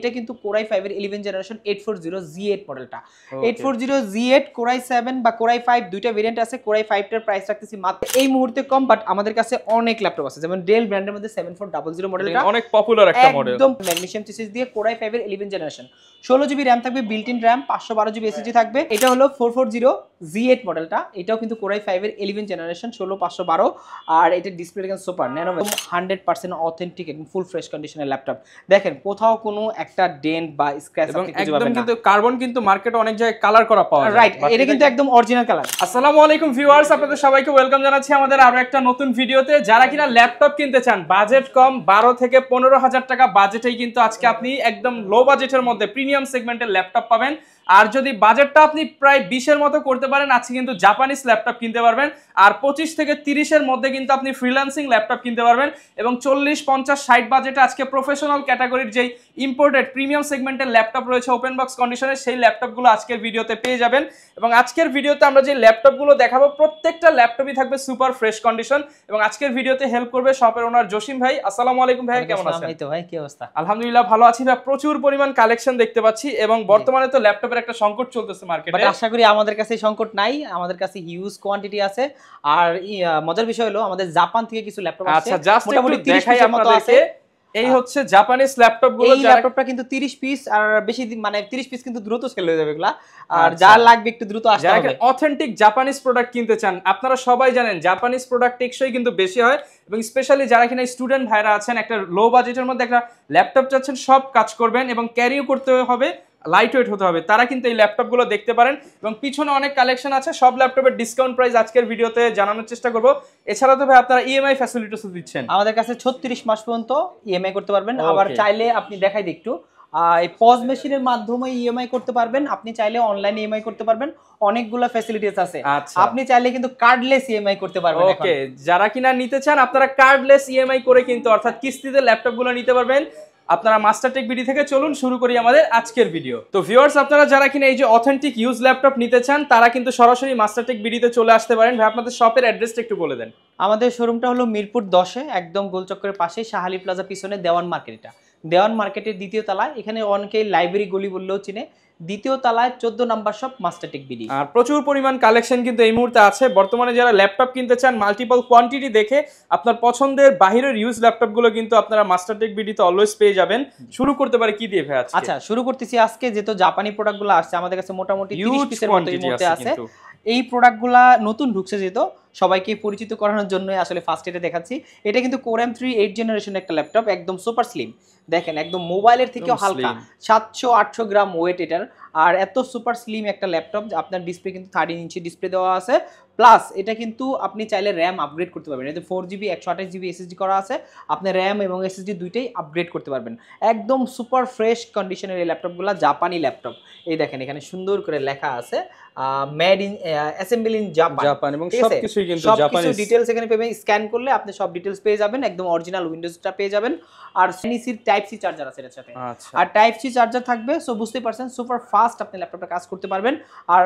এটা কিন্তু Core i5 এর 11 জেনারেশন 840Z8 মডেলটা। 840Z8 Core i7 বা Core i5 দুইটা ভেরিয়েন্ট আছে। Core i5 টার প্রাইস রাখতেছি মাত্র এই মুহূর্তে কম, বাট আমাদের কাছে অনেক ল্যাপটপ আছে, যেমন ডেল ব্র্যান্ডের মধ্যে 7400 মডেলটা অনেক পপুলার একটা মডেল, একদম ম্যাগনেসিয়াম চিপসেস দিয়ে Core i5 এর 11 জেনারেশন, 16GB RAM থাকবে, built in RAM, 512GB SSD থাকবে। এটা হলো 440Z8 মডেলটা, এটাও কিন্তু Core i5 এর 11 জেনারেশন 16512, আর এটা ডিসপ্লে দেখেন সুপার ন্যানো, 100% অথেন্টিক একদম ফুল ফ্রেশ কন্ডিশনের ল্যাপটপ। দেখেন কোথাও কোনো একটা ডেন্ট বা স্ক্র্যাচ আপনি খুঁজে পাবেন না, কিন্তু কার্বন কিন্তু মার্কেটে অনেক জায়গায় কালার করা পাওয়া যায়, রাইট, এটা কিন্তু একদম অরিজিনাল কালার। আসসালামু আলাইকুম ভিউয়ার্স, আপনাদের সবাইকে ওয়েলকাম জানাচ্ছি আমাদের আরো একটা নতুন ভিডিওতে। যারা কিনা ল্যাপটপ কিনতে চান, বাজেট কম 12 থেকে 15,000 টাকা বাজেটেই কিন্তু আজকে আপনি একদম লো বাজেটের মধ্যে প্রিমিয়াম সেগমেন্টের ল্যাপটপ পাবেন। আর যদি বাজেটটা আপনি প্রায় 20-এর মতো করতে পারেন, আজকে কিন্তু জাপানিজ ল্যাপটপ কিনতে পারবেন। আর 25 থেকে 30-এর মধ্যে কিন্তু আপনি ফ্রিল্যান্সিং ল্যাপটপ কিনতে পারবেন। এবং 40, 50, 60 বাজেটে আজকে প্রফেশনাল ক্যাটাগরির যেই ইম্পোর্টেড প্রিমিয়াম সেগমেন্টের ল্যাপটপ রয়েছে ওপেন বক্স কন্ডিশনে, সেই ল্যাপটপগুলো আজকের ভিডিওতে পেয়ে যাবেন। এবং আজকের ভিডিওতে আমরা যে ল্যাপটপগুলো দেখাবো প্রত্যেকটা ল্যাপটপই থাকবে সুপার ফ্রেশ কন্ডিশন। এবং আজকের ভিডিওতে হেল্প করবে শপের ওনার জসিম ভাই। আসসালামু আলাইকুম ভাই, কেমন আছেন? এই তো ভাই, কি অবস্থা? আলহামদুলিল্লাহ ভালো আছি ভাই। প্রচুর পরিমাণ কালেকশন দেখতে পাচ্ছি এবং বর্তমানে তো ল্যাপটপের একটা সংকট চলতেছে মার্কেটে, বাট আশা করি আমাদের কাছে সংকট নাই, আমাদের কাছে হিউজ কোয়ান্টিটি আছে। আর মজার বিষয় হলো আমাদের জাপান থেকে কিছু ল্যাপটপ আছে, আচ্ছা জাস্ট মোটামুটি 30 দেখাই পিসের মতো আছে। এই হচ্ছে জাপানিজ ল্যাপটপ গুলো। এই ল্যাপটপটা কিন্তু 30 পিস, আর বেশি দিন মানে 30 পিস কিন্তু দ্রুত সেল হয়ে যাবে এগুলা, আর যার লাগবে একটু দ্রুত আসতে হবে। যারা অথেন্টিক জাপানিজ প্রোডাক্ট কিনতে চান, আপনারা সবাই জানেন জাপানিজ প্রোডাক্ট টেকসই কিন্তু বেশি হয়। এবং স্পেশালি যারা কিনা স্টুডেন্ট ভাইরা আছেন, একটা লো বাজেটের মধ্যে একটা ল্যাপটপ চাচ্ছেন, সব কাজ করবেন এবং ক্যারিও করতে হবে, লাইট ওয়েট হতে হবে, তারা কিন্তু এই ল্যাপটপগুলো দেখতে পারেন। এবং পিছনে অনেক কালেকশন আছে, সব ল্যাপটপের ডিসকাউন্ট প্রাইস আজকের ভিডিওতে জানানোর চেষ্টা করব। এছাড়া তো ভাই আপনারা ইএমআই ফ্যাসিলিটিসও দিচ্ছেন আমাদের কাছে 36 মাস পর্যন্ত ইএমআই করতে পারবেন। আবার চাইলে আপনি দেখাই দিই একটু, এই পজ মেশিনের মাধ্যমে ইএমআই করতে পারবেন, আপনি চাইলে অনলাইনে ইএমআই করতে পারবেন, অনেকগুলো ফ্যাসিলিটিস আছে। আপনি চাইলে কিন্তু কার্ডলেস ইএমআই করতে পারবেন। ওকে, যারা কিনা নিতে চান আপনারা কার্ডলেস ইএমআই করে কিন্তু অর্থাৎ কিস্তিতে ল্যাপটপগুলো নিতে পারবেন। আপনারা মাস্টারটেক বিডি থেকে চলুন শুরু করি আমাদের আজকের ভিডিও। তো ভিউয়ার্স, আপনারা যারা কিনা এই যে অথেন্টিক ইউজ ল্যাপটপ নিতে চান, তারা কিন্তু সরাসরি মাস্টারটেক বিডিতে চলে আসতে পারেন। ভাই আপনাদের শপের অ্যাড্রেসটা একটু বলে দেন। আমাদের শোরুমটা হলো মিরপুর 10-এ, একদম গোলচক্করের পাশে শাহালি প্লাজা পিছনে দেওয়ান মার্কেটটা, দেওয়ান মার্কেটের দ্বিতীয় তলায়। এখানে অনেকেই লাইব্রেরি গলি বললেও চিনে। দ্বিতীয় তলায় 14 নাম্বার শপ মাস্টারটেক বিডি। আর প্রচুর পরিমাণ কালেকশন কিন্তু এই মুহূর্তে আছে। বর্তমানে যারা ল্যাপটপ কিনতে চান, মাল্টিপল কোয়ান্টিটি দেখে আপনার পছন্দের বাহিরের ইউজ ল্যাপটপগুলো কিন্তু আপনারা মাস্টারটেক বিডিতে অলওয়েজ পেয়ে যাবেন। শুরু করতে পারে কি দিয়ে ভাই আজকে? আচ্ছা, শুরু করতেছি আজকে যেহেতু জাপানি প্রোডাক্টগুলো আসছে আমাদের কাছে মোটামুটি 30 পিসের মতো এই মুহূর্তে আছে। এই প্রোডাক্টগুলা নতুন ঢুকছে যেহেতু সবাইকে পরিচিত করানোর জন্য আসলে ফার্স্ট এটা দেখাচ্ছি। এটা কিন্তু Core i3 8 জেনারেশন একটা ল্যাপটপ, একদম সুপার স্লিম। দেখেন একদম মোবাইলের থেকেও হালকা, 700-800 গ্রাম ওয়েট এটার। আর এত সুপার স্লিম একটা ল্যাপটপ, আপনার ডিসপ্লে কিন্তু 13 ইঞ্চি ডিসপ্লে দেওয়া আছে। প্লাস এটা কিন্তু আপনি চাইলে র্যাম আপগ্রেড করতে পারবেন। এতে 4GB 128GB SSD করা আছে, আপনি র্যাম এবং SSD দুইটাই আপগ্রেড করতে পারবেন। একদম সুপার ফ্রেশ কন্ডিশনের এই ল্যাপটপগুলো, জাপানি ল্যাপটপ। এই দেখেন এখানে সুন্দর করে লেখা আছে made in assemble in Japan, এবং সবকিছুই কিন্তু জাপানি ডিটেইলস এখানে পেবেন। স্ক্যান করলে আপনি সব ডিটেইলস পেয়ে যাবেন, একদম অরিজিনাল উইন্ডোজটা পেয়ে যাবেন। আর সির টাইপ সি চার্জার আছে এর সাথে, আর টাইপ সি চার্জার থাকবে। সো বুঝতেই পারছেন সুপার ফাস্ট আপনি ল্যাপটপটা কাজ করতে পারবেন। আর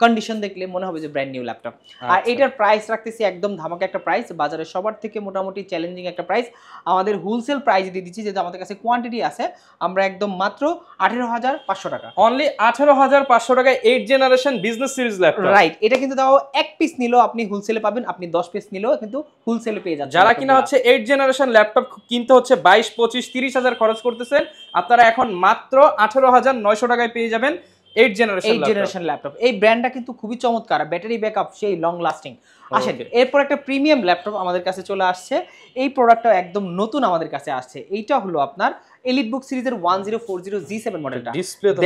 কন্ডিশন দেখলে মনে হবে যে ব্র্যান্ড নিউ ল্যাপটপ। আর এটার প্রাইস রাখতেছি একদম ধামাকা একটা প্রাইস, বাজারে সবার থেকে মোটামুটি চ্যালেঞ্জিং একটা প্রাইস। আমাদের হোলসেল প্রাইস দিয়ে দিচ্ছি, যেহেতু আমাদের কাছে কোয়ান্টিটি আছে, আমরা একদম মাত্র 18,500 টাকা, অনলি 18,500 টাকায় 8 generation business series laptop. Right, এটা কিন্তু তাও এক পিস নিলেও আপনি হোলসেলে পাবেন, আপনি 10 পিস নিলেও কিন্তু হোলসেলে পেয়ে যাচ্ছেন। যারা কিনা হচ্ছে 8 জেনারেশন ল্যাপটপ কিনতে হচ্ছে 22, 25, 30 হাজার খরচ করতেছেন, আপনারা এখন মাত্র 18,900 টাকায় পেয়ে যাবেন 8 জেনারেশন ল্যাপটপ। এই ব্র্যান্ডটা কিন্তু খুবই চমৎকার, ব্যাটারি ব্যাকআপ সেই লং লাস্টিং। আসেন এরপর একটা প্রিমিয়াম ল্যাপটপ আমাদের কাছে চলে আসছে। এই প্রোডাক্টটা একদম নতুন আমাদের কাছে আসছে। এইটা হলো আপনার এলিটবুক সিরিজের 1040G7 মডেলটা।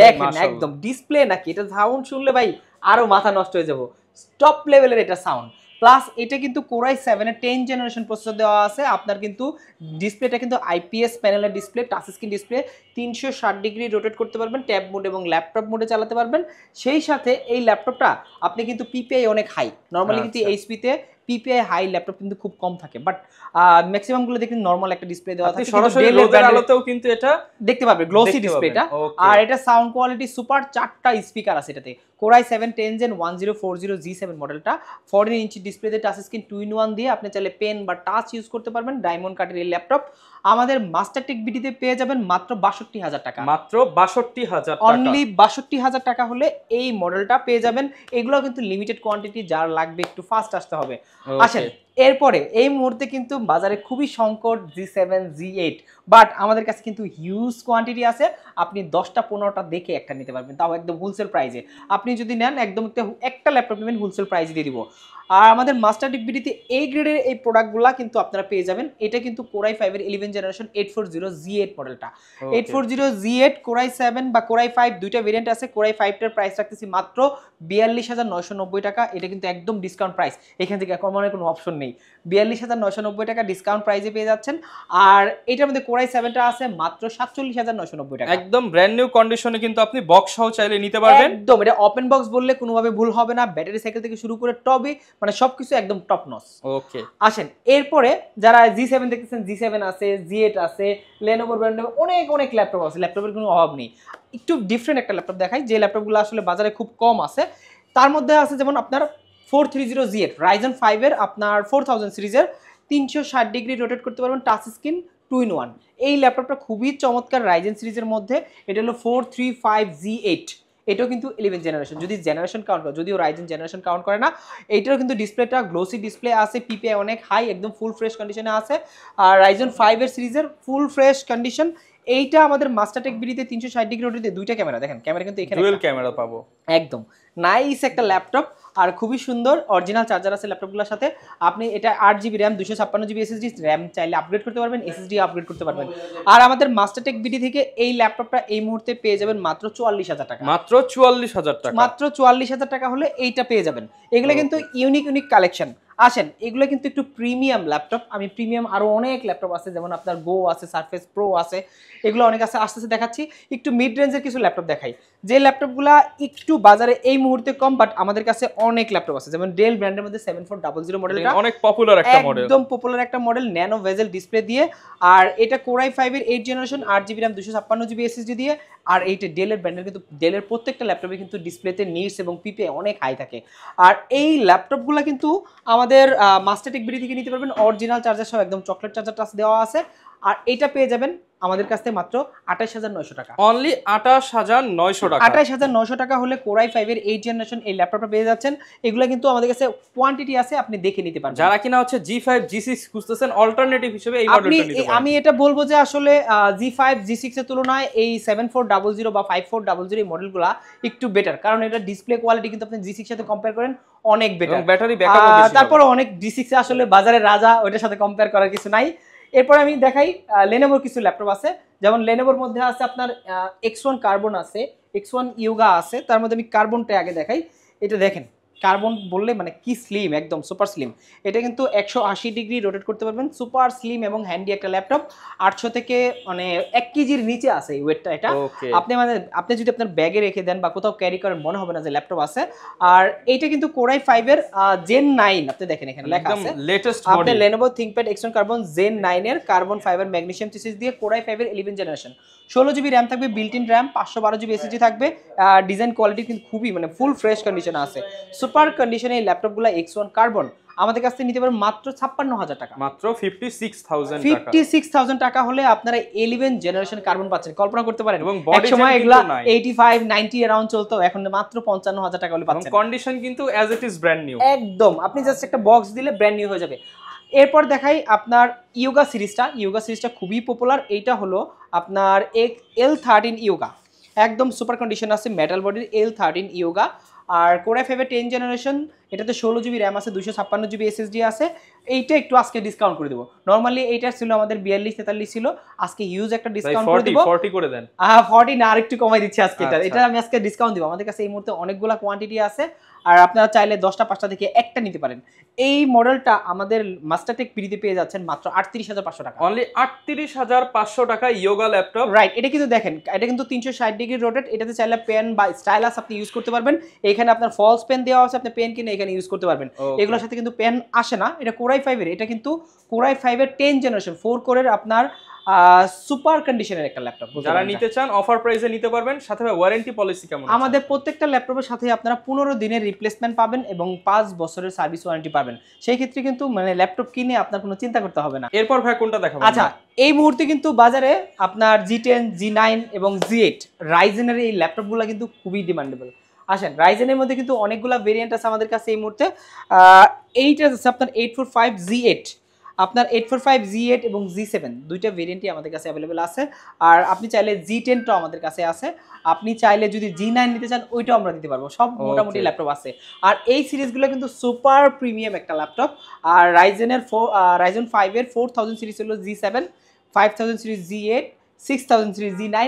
দেখেন একদম ডিসপ্লে নাকি, এটা সাউন্ড শুনলে ভাই আরো মাথা নষ্ট হয়ে যাব, টপ লেভেলের এটা সাউন্ড। প্লাস এটা কিন্তু Core i7 এর 10 জেনারেশন প্রসেসর দেওয়া আছে। আপনার কিন্তু ডিসপ্লেটা কিন্তু IPS প্যানেলের display, touch screen display, 360 degree rotate করতে পারবেন, ট্যাব মোড এবং ল্যাপটপ মোডে চালাতে পারবেন। সেই সাথে এই ল্যাপটপটা আপনি কিন্তু PPI অনেক হাই, নরমালি কিন্তু HP তে পিপিআই হাই ল্যাপটপ কিন্তু খুব কম থাকে, বাট ম্যাক্সিমাম গুলো দেখেন নরমাল একটা ডিসপ্লে দেওয়া থাকে, সরাসরি রোদের আলোতেও কিন্তু এটা দেখতে পাবে গ্লোসি ডিসপ্লেটা। আর এটা সাউন্ড কোয়ালিটি সুপার, 4টা স্পিকার আছে এটাতে, কোরাই 7 10 Gen 1040G7 মডেলটা, 14 ইঞ্চি ডিসপ্লেতে টাচ স্ক্রিন 2-in-1 দিয়ে আপনি চাইলে পেন বা টাচ ইউজ করতে পারবেন। ডায়মন্ড কাটের এই ল্যাপটপ আমাদের মাস্টারটেক বিডিতে পেয়ে যাবেন মাত্র 62,000 টাকা, মাত্র 62,000 টাকা, অনলি 62,000 টাকা হলে এই মডেলটা পেয়ে যাবেন। এগুলো কিন্তু লিমিটেড কোয়ান্টিটি, যার লাগবে একটু ফাস্ট আসতে হবে। আসেন এরপরে এই মুহূর্তে কিন্তু বাজারে খুবই সংকট G7 G8, বাট আমাদের কাছে কিন্তু হিউজ কোয়ান্টিটি আছে, আপনি 10টা 15টা দেখে একটা নিতে পারবেন, তাও একদম হোলসেল প্রাইসে। আপনি যদি নেন একদম একটা ল্যাপটপ নেবেন হোলসেল প্রাইস দিয়ে দিব। আর আমাদের মাস্টারটেক বিডিতে এই গ্রেডের এই প্রোডাক্টগুলো কিন্তু আপনারা পেয়ে যাবেন। এটা কিন্তু কোরাই 5 এর 11 জেনারেশন 840G8 মডেলটা, 840G8 কোরাই 7 বা কোরাই 5 দুইটা ভেরিয়েন্ট আছে। কোরাই 5 টার প্রাইস রাখতেছি মাত্র 42,990 টাকা, এটা কিন্তু একদম ডিসকাউন্ট প্রাইস, এখান থেকে কমানোর কোনো অপশন নেই। 42,990 টাকা ডিসকাউন্ট প্রাইসে পেয়ে যাচ্ছেন। আর এটার মধ্যে কোরাই 7টা আছে মাত্র 47,990 টাকা, একদম ব্র্যান্ড নিউ কন্ডিশনে কিন্তু আপনি বক্স সহ চাইলে নিতে পারবেন। একদম এটা ওপেন বক্স বললে কোনোভাবে ভুল হবে না, ব্যাটারি সাইকেল থেকে শুরু করে টবে মানে সবকিছু একদম টপ নচ। ওকে আসেন এরপরে যারা G7 দেখতেছেন, G7 আছে, G8 আছে, Lenovo ব্র্যান্ডের অনেক ল্যাপটপ আছে, ল্যাপটপের কোনো অভাব নেই। একটু ডিফারেন্ট একটা ল্যাপটপ দেখাই, যে ল্যাপটপগুলো আসলে বাজারে খুব কম আছে। তার মধ্যে আছে যেমন আপনার 430G8 Ryzen 5 এর আপনার 4000 সিরিজের 360 ডিগ্রি রোটেট করতে পারবেন, টাচ স্ক্রিন 2-in-1। এই ল্যাপটপটা খুবই চমৎকার রাইজেন সিরিজের মধ্যে। এটা হলো 435G8, এটাও কিন্তু 11 জেনারেশন, যদি জেনারেশন কাউন্ট করে, যদিও রাইজেন জেনারেশন কাউন্ট করে না। এইটারও কিন্তু ডিসপ্লেটা গ্লোসি ডিসপ্লে আছে, পিপিআই অনেক হাই, একদম ফুল ফ্রেশ কন্ডিশনে আছে। আর রাইজেন 5 এর সিরিজের ফুল ফ্রেশ কন্ডিশন। এইটা আমাদের মাস্টারটেক বিডিতে 360 ডিগ্রি রোটেটে দুইটা ক্যামেরা, দেখেন ক্যামেরা কিন্তু এখানে ডুয়াল ক্যামেরা পাবো, একদম নাইস একটা ল্যাপটপ। আর খুবই সুন্দর অরিজিনাল চার্জার আছে ল্যাপটপগুলোর সাথে। আপনি এটা 8GB RAM 256GB SSD RAM চাইলে আপগ্রেড করতে পারবেন, SSD আপগ্রেড করতে পারবেন। আর আমাদের মাস্টারটেক বিডি থেকে এই ল্যাপটপটা এই মুহূর্তে পেয়ে যাবেন মাত্র 44,000 টাকা, মাত্র 44,000 টাকা, মাত্র 44,000 টাকা হলে এইটা পেয়ে যাবেন। এগুলো কিন্তু ইউনিক কালেকশন। আসেন এগুলো কিন্তু একটু প্রিমিয়াম ল্যাপটপ, আমি প্রিমিয়াম আরো অনেক ল্যাপটপ আছে, যেমন আপনার গো আছে, সারফেস প্রো আছে, এগুলো অনেক আছে, আস্তে আস্তে দেখাচ্ছি। একটু মিড রেঞ্জের কিছু ল্যাপটপ দেখাই, যে ল্যাপটপগুলা একটু বাজারে এই মুহূর্তে কম, বাট আমাদের কাছে অনেক ল্যাপটপ আছে। যেমন ডেল ব্র্যান্ডের মধ্যে 7400 মডেলটা অনেক পপুলার একটা মডেল, একদম পপুলার একটা মডেল, ন্যানো ভেজেল ডিসপ্লে দিয়ে। আর এটা কোরাই 5 এর 8 generation 8GB RAM 256GB SSD দিয়ে। আর এইটা ডেলের ব্র্যান্ডের, কিন্তু ডেলের প্রত্যেকটা ল্যাপটপে কিন্তু ডিসপ্লেতে নিটস এবং পিপিআই অনেক হাই থাকে। আর এই ল্যাপটপগুলো কিন্তু আমাদের মাস্টারটেক বিডি থেকে নিতে পারবেন, অরিজিনাল চার্জার সহ একদম চকলেট চার্জার টাচ দেওয়া আছে। আর এটা পেয়ে যাবেন আমাদের কাছ থেকে মাত্র 28,900 টাকা, অনলি 28,900 টাকা। 28,900 টাকা হলে কোরাই 5 এর 8 জেনারেশন এই ল্যাপটপটা পেয়ে যাচ্ছেন। এগুলো কিন্তু আমাদের কাছে কোয়ান্টিটি আছে, আপনি দেখে নিতে পারবেন। যারা কিনা হচ্ছে G5 G6 খুঁজতেছেন অল্টারনেটিভ হিসেবে এই মডেলটা নিতে পারেন। আমি এটা বলবো যে আসলে G5 G6 এর তুলনায় এই 7400 বা 5400 এই মডেলগুলো একটু বেটার, কারণ এটা ডিসপ্লে কোয়ালিটি কিন্তু আপনি G6 এর সাথে কম্পেয়ার করেন অনেক বেটার, ব্যাটারি ব্যাকআপও বেশি। তারপর অনেক G6 আসলে বাজারে রাজা, ওটার সাথে কম্পেয়ার করার কিছু নাই। এরপর আমি দেখাই লেনোভোর কিছু ল্যাপটপ আছে, যেমন লেনোভোর মধ্যে আছে আপনার X1 কার্বন আছে, X1 ইয়োগা আছে। তার মধ্যে আমি কার্বনটা আগে দেখাই। এটা দেখেন কার্বন বললে মানে কি স্লিম, একদম সুপার স্লিম। এটা কিন্তু 180 ডিগ্রি রোটেট করতে পারবেন, সুপার স্লিম এবং হ্যান্ডি একটা ল্যাপটপ। 800 থেকে মানে 1 কেজির নিচে আছে এই ওয়েটটা। এটা আপনি যদি আপনার ব্যাগে রেখে দেন বা কোথাও ক্যারি করেন মনে হবে না যে ল্যাপটপ আছে। আর এইটা কিন্তু কোরাই 5 এর Gen 9, আপনি দেখেন এখানে লেখা আছে latest model, model Lenovo ThinkPad X1 carbon Gen 9 এর কার্বন ফাইবার ম্যাগনেসিয়াম চিপসেট দিয়ে কোরাই 5 এর 11 জেনারেশন, 16GB র্যাম থাকবে, built in RAM, 512GB SSD থাকবে। ডিজাইন কোয়ালিটি কিন্তু খুবই মানে ফুল ফ্রেশ কন্ডিশনে আছে, সুপার কন্ডিশনে এই ল্যাপটপগুলো X1 কার্বন আমাদের কাছ থেকে নিতে পারবেন মাত্র 56,000 টাকা, মাত্র 56,000 টাকা। 56,000 টাকা হলে আপনারা 11 জেনারেশন কার্বন পাচ্ছেন। কল্পনা করতে পারেন এবং এক সময় এগুলা 85-90 অ্যারাউন্ড চলতো, এখন মাত্র 55,000 টাকা হলে পাচ্ছেন। কন্ডিশন কিন্তু as it is brand new, একদম আপনি জাস্ট একটা বক্স দিলে ব্র্যান্ড নিউ হয়ে যাবে। এরপর দেখাই আপনার ইয়োগা সিরিজটা খুবই পপুলার। এইটা হলো আপনার L13 ইয়োগা, একদম সুপার কন্ডিশন আছে, মেটাল বডির L13 ইয়োগা। আর কোরাই 5 এর 10 জেনারেশন, এটাতে 16GB র্যাম আছে, 256GB SSD আছে। এইটা একটু আজকে ডিসকাউন্ট করে দেব। নরমালি এইটা ছিল আমাদের 42-43 ছিল, আজকে হিউজ একটা ডিসকাউন্ট করে দেব। 40 করে দেন। 40 না, আরেকটু কমাই দিচ্ছি আজকে। এটা আমি আজকে ডিসকাউন্ট দিব। আমাদের কাছে এই মুহূর্তে অনেকগুলা কোয়ান্টিটি আছে, আর আপনারা চাইলে 10টা 5টা থেকে একটা নিতে পারেন। এই মডেলটা আমাদের মাস্টারটেক বিডিতে পেয়ে যাচ্ছেন মাত্র 38,500 টাকা, অনলি 38,500 টাকা ইয়োগা ল্যাপটপ। রাইট। এটা কিন্তু দেখেন, এটা কিন্তু 360 ডিগ্রি রোটেট, এটাতে চাইলে পেন বা স্টাইলাস আপনি ইউজ করতে পারবেন। এখানে আপনার ফলস পেন দেওয়া আছে, আপনি পেন কিনে এখানে ইউজ করতে পারবেন। এগুলোর সাথে কিন্তু পেন আসে না, এটা কোর i5 এর, এটা কিন্তু কোর i5 এর 10 জেনারেশন 4 কোরের আপনার সুপার কন্ডিশনের একটা ল্যাপটপ। যারা নিতে চান অফার প্রাইসে নিতে পারবেন। সাথে ওয়ারেন্টি পলিসি কেমন? আমাদের প্রত্যেকটা ল্যাপটপের সাথে আপনারা 15 দিনের রিপ্লেসমেন্ট পাবেন এবং 5 বছরের সার্ভিস ওয়ারেন্টি পাবেন। সেই ক্ষেত্রে কিন্তু মানে ল্যাপটপ কিনে আপনার কোনো চিন্তা করতে হবে না। এরপর ভাই কোনটা দেখাবেন? আচ্ছা, এই মুহূর্তে কিন্তু বাজারে আপনার G10, G9 এবং G8 রাইজেনের এই ল্যাপটপগুলো কিন্তু খুবই ডিমান্ডেবল। আসেন, রাইজেনের মধ্যে কিন্তু অনেকগুলো ভেরিয়েন্ট আছে আমাদের কাছে এই মুহূর্তে। এইটা আছে আপনার 845 G8, আপনার 845 G8 এবং G7 দুইটা ভেরিয়েন্টই আমাদের কাছে অ্যাভেলেবেল আছে। আর আপনি চাইলে G10টাও আমাদের কাছে আছে। আপনি চাইলে যদি G9 নিতে চান ওইটাও আমরা দিতে পারবো। সব মোটামুটি ল্যাপটপ আছে। আর এই সিরিজগুলো কিন্তু সুপার প্রিমিয়াম একটা ল্যাপটপ। আর রাইজেনের রাইজেন 5 এর 4000 সিরিজ হলো G7, 5000 series G8, 6000 series G9,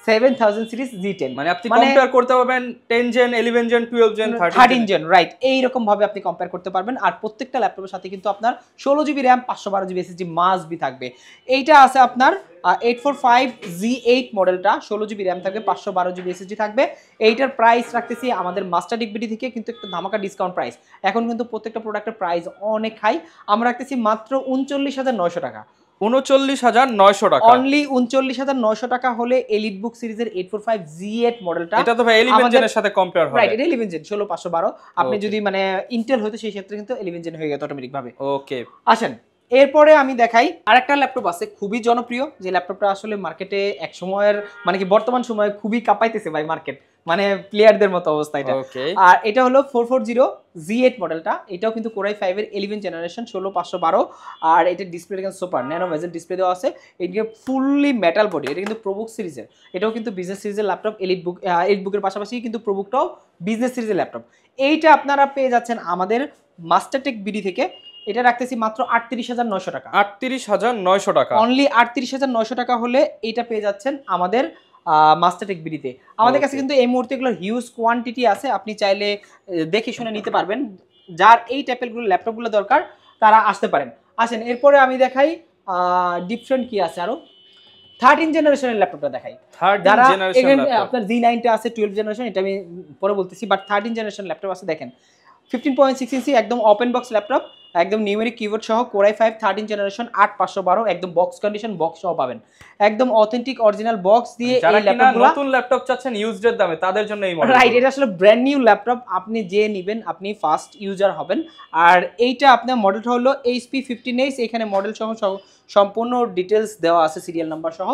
7000 series G10। মানে আপনি কম্পেয়ার করতে পারবেন 10 gen, 11 gen, 12 gen, 13 gen, right. এই রকম ভাবে আপনি কম্পেয়ার করতে পারবেন। আর প্রত্যেকটা ল্যাপটপের সাথে কিন্তু আপনার 16 GB RAM, 512 GB SSD must be থাকবে। এইটা আছে আপনার 845 G8 মডেলটা, 16 জিবি র‍্যাম থাকবে, 512 জিবি এসএসডি থাকবে। এইটার প্রাইস রাখতেছি আমাদের মাস্টার ডিগবিডি থেকে কিন্তু একটা ধামাকা ডিসকাউন্ট প্রাইস। এখন কিন্তু প্রত্যেকটা প্রোডাক্টের প্রাইস অনেক হাই, আমরা রাখতেছি মাত্র 39,900 টাকা। 39,900 টাকা, অনলি 39,900 টাকা হলে এলিটবুক সিরিজের 845 G8 মডেলটা। এটা তো ভাই 11 জেনের সাথে কম্পেয়ার হবে, রাইট। এটা 11 জেন, 16512। আপনি যদি মানে ইন্টেল হয়তো সেই ক্ষেত্রে কিন্তু 11 জেন হয়ে যেত অটোমেটিক ভাবে। ওকে, আসেন এরপরে আমি দেখাই আরেকটা ল্যাপটপ আছে খুবই জনপ্রিয়, যে ল্যাপটপটা আসলে মার্কেটে এক সময়ের মানে কি বর্তমান সময়ে খুবই কাঁপাইতেছে ভাই মার্কেট, মানে প্লেয়ারদের মতো অবস্থা এটা। আর এটা হলো 440 G8 মডেলটা। এটাও কিন্তু কোর i5 এর 11 জেনারেশন, 16512। আর এটা ডিসপ্লে কিন্তু সুপার ন্যানো ভেজেল ডিসপ্লে দেওয়া আছে। এটা ফুললি মেটাল বডি, এটা কিন্তু প্রোবুক সিরিজের। এটাও কিন্তু বিজনেস সিরিজের ল্যাপটপ। এলিটবুকের পাশাপাশি কিন্তু প্রোবুকটাও বিজনেস সিরিজের ল্যাপটপ। এইটা আপনারা পেয়ে যাচ্ছেন আমাদের মাস্টারটেক বিডি থেকে। এটা রাখতেছি মাত্র 38,900 টাকা। 38,900 টাকা, অনলি 38,900 টাকা হলে এটা পেয়ে যাচ্ছেন আমাদের মাস্টারটেক বিডিতে। আমাদের কাছে কিন্তু এই মুহূর্তে এগুলো হিউজ কোয়ান্টিটি আছে, আপনি চাইলে দেখে শুনে নিতে পারবেন। যার এই টাইপের ল্যাপটপগুলো দরকার তারা আসতে পারেন। আসেন এরপরে আমি দেখাই ডিফারেন্ট কি আছে আরো। 13 জেনারেশনের ল্যাপটপটা দেখাই। যারা আপনার G9টা আছে 12 জেনারেশন, এটা আমি পরে বলতেছি, বাট 13 জেনারেশন ল্যাপটপ আছে। দেখেন 15.6 ইঞ্চি একদম ওপেন বক্স ল্যাপটপ, একদম নিউমেরিক কিবোর্ড সহ, কোর i5 13 জেনারেশন 8512, একদম বক্স কন্ডিশন, বক্স সহ পাবেন, একদম অথেন্টিক অরিজিনাল বক্স দিয়ে। যারা কিনা নতুন ল্যাপটপ চাচ্ছেন ইউজড এর দামে তাদের জন্য এই মডেল, রাইট। এটা আসলে ব্র্যান্ড নিউ ল্যাপটপ, আপনি যে নেবেন আপনি ফার্স্ট ইউজার হবেন। আর এইটা আপনার মডেলটা হলো HP 15H, এখানে মডেল সহ সম্পূর্ণ ডিটেইলস দেওয়া আছে, সিরিয়াল নাম্বার সহ।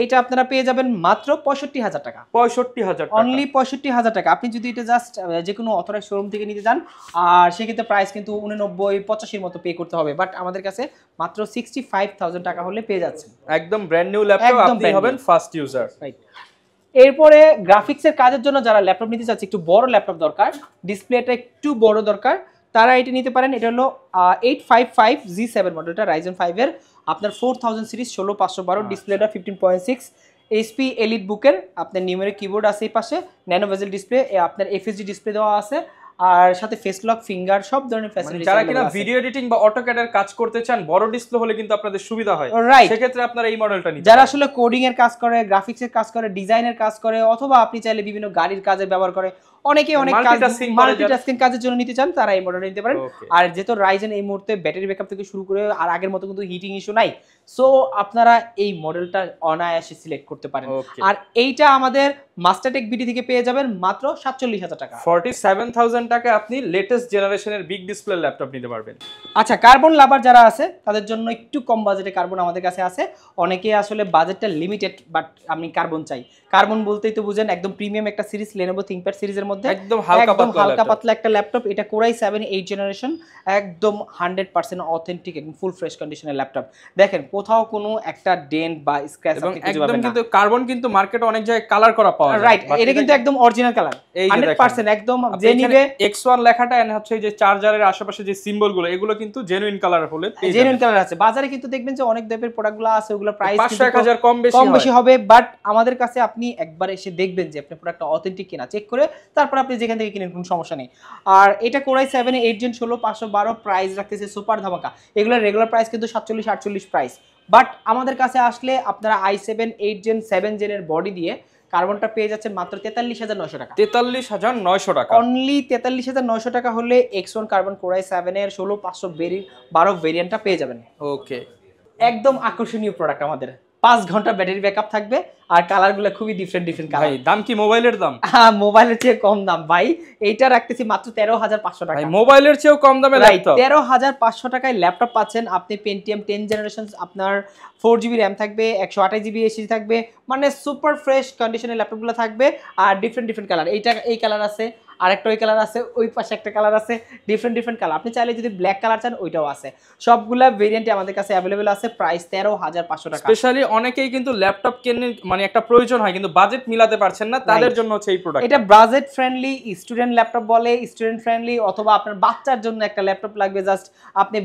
এইটা আপনারা পেয়ে যাবেন মাত্র 65,000 টাকা। 65,000 টাকা, অনলি 65,000 টাকা। আপনি যদি এটা জাস্ট যে কোনো অথরাইজড শোরুম থেকে নিতে চান, আর সেক্ষেত্রে প্রাইস কিন্তু 89-85 মতো পে করতে হবে, বাট আমাদের কাছে মাত্র 65,000 টাকা হলে পেয়ে যাচ্ছেন একদম ব্র্যান্ড নিউ ল্যাপটপ, আপনি হবেন ফার্স্ট ইউজার। রাইট। এরপরে গ্রাফিক্সের কাজের জন্য যারা ল্যাপটপ নিতে চাচ্ছে, একটু বড় ল্যাপটপ দরকার, ডিসপ্লেটা একটু বড় দরকার, তারা এটা নিতে পারেন। এটা হলো 855 G7 মডেলটা, রাইজেন 5 এর আপনার 4000 সিরিজ, 16512, ডিসপ্লেটা 15.6 HP এলিট বুকের। আপনার নিউমেরিক কিবোর্ড আছে এই পাশে, ন্যানো ভেজেল ডিসপ্লে, আপনার FSD ডিসপ্লে দেওয়া আছে, আর সাথে ফেস লক, ফিঙ্গার, সব ধরনের ফ্যাসিলিটি। যারা কিনা ভিডিও এডিটিং বা অটোক্যাডের কাজ করতে চান, বড় ডিসপ্লে হলে কিন্তু আপনাদের সুবিধা হয়, সেক্ষেত্রে আপনারা এই মডেলটা নিতে। যারা আসলে কোডিং এর কাজ করে, গ্রাফিক্সের কাজ করে, ডিজাইনের কাজ করে, অথবা আপনি চাইলে বিভিন্ন গাড়ির কাজে ব্যবহার করে, অনেকে অনেক মাল্টিটাস্কিং কাজের জন্য নিতে চান, তারা এই মডেলটা নিতে পারেন। আর যেহেতু রাইজেন এই মুহূর্তে ব্যাটারি ব্যাকআপ থেকে শুরু করে আর আগের মতো কিন্তু হিটিং ইস্যু নাই, সো আপনারা এই মডেলটা অনায়াসে সিলেক্ট করতে পারেন। আর এইটা আমাদের মাস্টারটেক বিডি থেকে পেয়ে যাবেন মাত্র 47,000 টাকা। 47,000 টাকা আপনি লেটেস্ট জেনারেশনের বিগ ডিসপ্লে ল্যাপটপ নিতে পারবেন। আচ্ছা, কার্বন লাভার যারা আছে তাদের জন্য একটু কম বাজেটে কার্বন আমাদের কাছে আছে। অনেকে আসলে বাজেটটা লিমিটেড, বাট আমি কার্বন চাই। কার্বন বলতেই তো বুঝেন একদম প্রিমিয়াম একটা সিরিজ, Lenovo ThinkPad সিরিজের মধ্যে একদম হালকা পাতলা একটা ল্যাপটপ। এটা কোর i7 8 জেনারেশন, একদম 100% অথেন্টিক, একদম ফুল ফ্রেশ কন্ডিশনের ল্যাপটপ। দেখেন কোথাও কোনো একটা ডেন্ট বা স্ক্র্যাচ আপনি খুঁজে পাবেন না। কিন্তু কার্বন কিন্তু মার্কেটে অনেক জায়গায় কালার করা পাওয়া যায়, রাইট। এটা কিন্তু একদম অরিজিনাল কালার, 100% একদম। যে নিবে X1 লেখাটা এন্ড হচ্ছে এই যে চার্জারের আশেপাশে যে সিম্বলগুলো, এগুলো কিন্তু জেনুইন কালার হলে জেনুইন কালার আছে। বাজারে কিন্তু দেখবেন যে অনেক টাইপের প্রোডাক্টগুলো আছে, ওগুলো প্রাইস 500-1000 কম বেশি হবে, বাট আমাদের কাছে আপনি একবার এসে দেখবেন যে আপনার প্রোডাক্টটা অথেন্টিক কিনা, চেক করে তারপর আপনি যেখান থেকে কিনেন কোনো সমস্যা নেই। আর এটা কোর i7 8 জেন 16512, প্রাইস রাখতেছে সুপার ধামাকা। এগুলোর রেগুলার প্রাইস কিন্তু 47-48 প্রাইস, বাট আমাদের কাছে আসলে আপনারা i7 8 জেন 7 জেনের বডি দিয়ে কার্বনটা পেয়ে যাচ্ছেন মাত্র 43,900 টাকা। 43,900 টাকা অনলি 43,900 টাকা হলে X1 কার্বন কোর i7 এর 16512 ভেরিয়েন্টটা পেয়ে যাবেন। ওকে, একদম আকর্ষণীয় প্রোডাক্ট আমাদের, 5 ঘন্টা ব্যাটারি ব্যাকআপ থাকবে আর কালারগুলো খুবই ডিফারেন্ট কালার। ভাই দাম কি মোবাইলের দাম? হ্যাঁ, মোবাইলের চেয়ে কম দাম ভাই, এইটা রাখতেছি মাত্র 13,500 টাকা। ভাই মোবাইলের চেয়েও কম দামে ল্যাপটপ, 13,500 টাকায় ল্যাপটপ পাচ্ছেন আপনি। পেন্টিয়াম 10 জেনারেশন, আপনার 4GB র্যাম থাকবে, 128GB এসএসডি থাকবে, মানে সুপার ফ্রেশ কন্ডিশনের ল্যাপটপগুলো থাকবে। আর ডিফারেন্ট কালার, এই কালার আছে, আরেকটা ওই কালার আছে, ওই পাশে একটা কালার আছে, ডিফারেন্ট কালার। আপনি চাইলে যদি ব্ল্যাক কালার চান ওইটাও আছে। সবগুলা ভেরিয়েন্টে আমাদের কাছে অ্যাভেলেবেল আছে। প্রাইস 13,500 টাকা। স্পেশালি অনেকেই কিন্তু ল্যাপটপ কেনেন, মানে একটা প্রয়োজন হয় কিন্তু বাজেট মিলাতে পারছেন না, তাদের জন্য হচ্ছে এই প্রোডাক্ট। এটা বাজেট ফ্রেন্ডলি, স্টুডেন্ট ল্যাপটপ বলে, স্টুডেন্ট ফ্রেন্ডলি, অথবা আপনার বাচ্চার জন্য একটা ল্যাপটপ লাগবে জাস্ট আপনি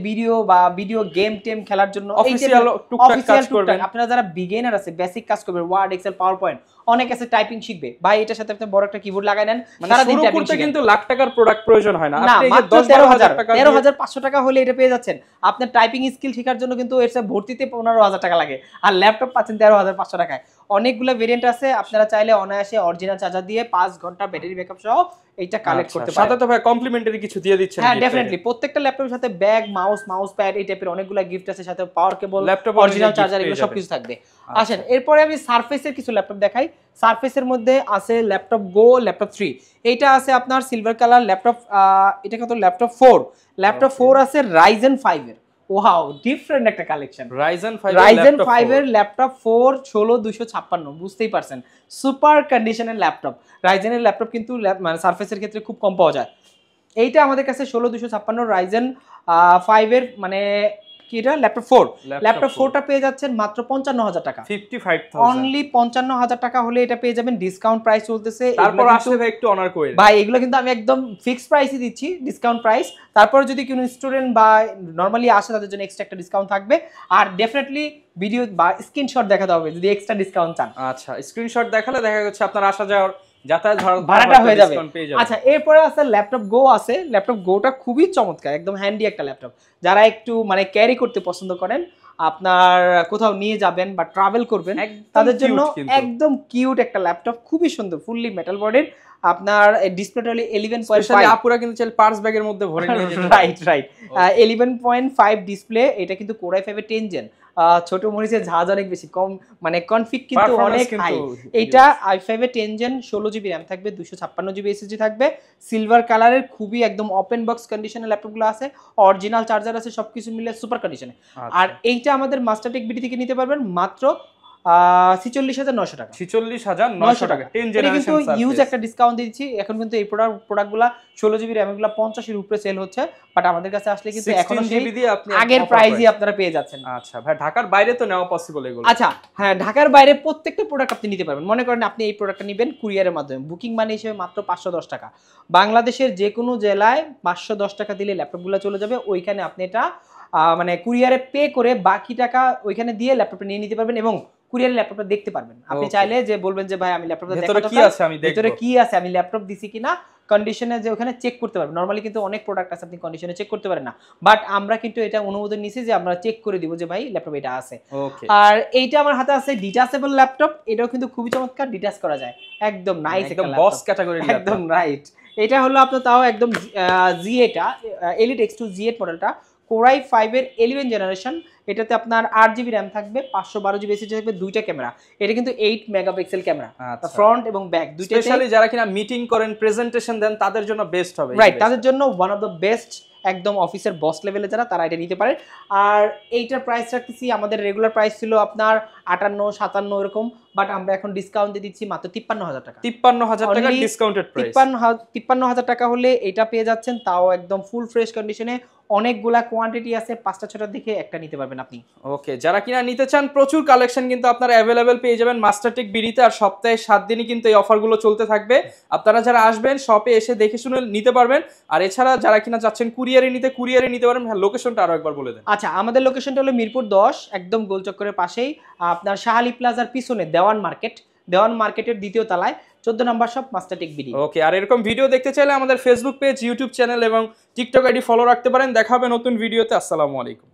ভিডিও গেম টেম খেলার জন্য, অফিসিয়াল টুকটাক কাজ করবেন। আপনারা যারা বিগিনার আছে, বেসিক কাজ করবে, ওয়ার্ড, এক্সেল, পাওয়ার পয়েন্ট, অনেক আছে, টাইপিং শিখবে ভাই, এটার সাথে আপনি বড় একটা কিবোর্ড লাগাই নেন, সারা দিন টাইপিং শিখবেন। কিন্তু লাখ টাকার প্রোডাক্ট প্রয়োজন হয় না, আপনি 13,500 টাকা হলে এটা পেয়ে যাচ্ছেন। আপনার টাইপিং স্কিল শেখার জন্য কিন্তু এর সাথে ভর্তিতে 15,000 টাকা লাগে, আর ল্যাপটপ পাচ্ছেন 13,500 টাকায়। অনেকগুলো ভেরিয়েন্ট আছে, আপনারা চাইলে অনায়াসে অরিজিনাল চার্জার দিয়ে 5 ঘন্টা ব্যাটারি ব্যাকআপ সহ এইটা কালেক্ট করতে পারেন। সাথে তো ভাই কমপ্লিমেন্টারি কিছু দিয়ে দিচ্ছেন? হ্যাঁ, ডেফিনেটলি। প্রত্যেকটা ল্যাপটপের সাথে ব্যাগ, মাউস প্যাড, এই টাইপের অনেকগুলো গিফট আছে, সাথে পাওয়ার কেবল, অরিজিনাল চার্জার, এগুলো সবকিছু থাকবে। আসেন এরপরে আমি সারফেসের কিছু ল্যাপটপ দেখাই। সারফেসের মধ্যে আছে ল্যাপটপ গো, ল্যাপটপ 3, এইটা আছে আপনার সিলভার কালার ল্যাপটপ। এটা কত? ল্যাপটপ 4 আছে Ryzen 5 এর। ওয়াও, ডিফারেন্ট একটা কালেকশন। Ryzen 5 এর ল্যাপটপ 4 16256, বুঝতেই পারছেন, সুপার কন্ডিশনের ল্যাপটপ। Ryzen এর ল্যাপটপ কিন্তু মানে সারফেসের ক্ষেত্রে খুব কম পাওয়া যায়। এইটা আমাদের কাছে 16256 Ryzen 5 এর, মানে কি এটা, ল্যাপটপ 4টা পেয়ে যাচ্ছেন মাত্র 55,000 টাকা, 55,000, অনলি 55,000 টাকা হলে এটা পেয়ে যাবেন। ডিসকাউন্ট প্রাইস চলতেছে, তারপর আসলে ভাই একটু অনার করে ভাই, এগুলো কিন্তু আমি একদম ফিক্সড প্রাইসই দিচ্ছি, ডিসকাউন্ট প্রাইস। তারপর যদি কোনো স্টুডেন্ট বা নরমালি আসে তাদের জন্য এক্সট্রা একটা ডিসকাউন্ট থাকবে। আর ডেফিনেটলি ভিডিও বা স্ক্রিনশট দেখাতে হবে যদি এক্সট্রা ডিসকাউন্ট চান। আচ্ছা, স্ক্রিনশট দেখালে দেখা যাচ্ছে আপনার আসা যাওয়ার যাতায়াত ভাড়াটা হয়ে যাবে। আচ্ছা, এরপরে আছে ল্যাপটপ গো আছে। ল্যাপটপ গোটা খুবই চমৎকার, একদম হ্যান্ডি একটা ল্যাপটপ। যারা একটু মানে ক্যারি করতে পছন্দ করেন, আপনার কোথাও নিয়ে যাবেন বা ট্রাভেল করবেন, তাদের জন্য একদম কিউট একটা ল্যাপটপ, খুবই সুন্দর, ফুললি মেটাল বডির। আপনার ডিসপ্লেটা হলো 11.5, আপুরা কিন্তু চাইলে পার্স ব্যাগের মধ্যে ভরে নিয়ে যেতে। Right 11.5 display. এটা কিন্তু কোর i5 এর 10 জেন। ছোট মরিচের ঝাঁজ অনেক বেশি কম, মানে কনফিগ কিন্তু অনেক হাই। এটা i5 এর 10 জেন, 16GB র্যাম থাকবে, 256GB এসএসডি থাকবে, সিলভার কালারের, খুবই একদম ওপেন বক্স কন্ডিশনের ল্যাপটপগুলো আছে, অরিজিনাল চার্জার আছে, সবকিছু মিলে সুপার কন্ডিশনে। আর এইটা আমাদের মাস্টারটেক বিডি থেকে নিতে পারবেন মাত্র 46,900 টাকা। 46,900 টাকা 10 জেনারেশন কিন্তু ইউজ একটা ডিসকাউন্ট দিচ্ছি। এখন কিন্তু এই প্রোডাক্টগুলো 16GB র্যাম এগুলো 50 এর উপরে সেল হচ্ছে, বাট আমাদের কাছে আসলে কিন্তু এখনো জিবি দিয়ে আপনি আগের প্রাইসই আপনারা পেয়ে যাচ্ছেন। আচ্ছা ভাই, ঢাকার বাইরে তো নেওয়া পসিবল এগুলো? আচ্ছা হ্যাঁ, ঢাকার বাইরে প্রত্যেকটা প্রোডাক্ট আপনি নিতে পারবেন। মনে করেন আপনি এই প্রোডাক্টটা নেবেন কুরিয়ারের মাধ্যমে, বুকিং মানি হিসেবে মাত্র 510 টাকা। বাংলাদেশের যে কোনো জেলায় 510 টাকা দিলে ল্যাপটপগুলো চলে যাবে। ওইখানে আপনি এটা মানে কুরিয়ারে পে করে বাকি টাকা ওইখানে দিয়ে ল্যাপটপটা নিয়ে নিতে পারবেন এবং কুরিয়ারের ল্যাপটপটা দেখতে পারবেন। আপনি চাইলে যে বলবেন যে ভাই আমি ল্যাপটপটা দেখাতে চাই, ভিতরে কি আছে, আমি ল্যাপটপ দিছি কিনা, কন্ডিশনে যে ওখানে চেক করতে পারবেন। নরমালি কিন্তু অনেক প্রোডাক্ট আছে আপনি কন্ডিশনে চেক করতে পারেন না, বাট আমরা কিন্তু এটা অনুমোদন নিছি যে আমরা চেক করে দিব যে ভাই ল্যাপটপ এটা আছে। আর এইটা আমার হাতে আছে ডিটাচেবল ল্যাপটপ, এটাও কিন্তু খুবই চমৎকার, ডিটাচ করা যায়, একদম নাইস একটা ল্যাপটপ, বস ক্যাটাগরির ল্যাপটপ, একদম রাইট। এটা হলো আপনার তাও একদম G8 Elite X2 G8 মডেলটা, কোর i5 এর 11 জেনারেশন। এটাতে আপনার 8GB র্যাম থাকবে, 512GB এসএসডি থাকবে, দুইটা ক্যামেরা। এটা কিন্তু 8 মেগাপিক্সেল ক্যামেরা, ফ্রন্ট এবং ব্যাক দুইটাই। স্পেশালি যারা কিনা মিটিং করেন, প্রেজেন্টেশন দেন, তাদের জন্য বেস্ট হবে। রাইট, তাদের জন্য ওয়ান অফ দ্য বেস্ট, একদম অফিসের বস লেভেলে যারা, তারা এটা নিতে পারে। আর এইটার প্রাইস রাখতেছি, আমাদের রেগুলার প্রাইস ছিল আপনার 58-57 এরকম, বাট আমরা এখন ডিসকাউন্ট দিয়ে দিচ্ছি মাত্র 53,000 টাকা। 53,000 টাকা ডিসকাউন্টেড প্রাইস। 53,000 টাকা হলে এটা পেয়ে যাচ্ছেন, তাও একদম ফুল ফ্রেশ কন্ডিশনে। অনেকগুলা কোয়ান্টিটি আছে, 5টা-6টার দিকে একটা নিতে পারবেন আপনি। ওকে, যারা কিনা নিতে চান, প্রচুর কালেকশন কিন্তু আপনারা অ্যাভেলেবেল পেয়ে যাবেন মাস্টারটেক বিডিতে। আর সপ্তাহে 7 দিনই কিন্তু এই অফারগুলো চলতে থাকবে। আপনারা যারা আসবেন শপে এসে দেখে শুনে নিতে পারবেন। আর এছাড়া যারা কিনা চাচ্ছেন কুরিয়ারে নিতে পারবেন। হ্যাঁ, লোকেশনটা আরো একবার বলে দেন। আচ্ছা, আমাদের লোকেশনটা হলো মিরপুর 10, একদম গোলচক্করের পাশেই, আপনার শাহালি প্লাজার পিছনে দেওয়ান মার্কেটের দ্বিতীয় তলায়, 14 নম্বর শপ, মাস্টারটেক বিডি। ওকে, আর এরকম ভিডিও দেখতে চাইলে আমাদের ফেসবুক পেজ, ইউটিউব চ্যানেল এবং টিকটক আইডি ফলো রাখতে পারেন। দেখা হবে নতুন ভিডিওতে। আসসালামু আলাইকুম।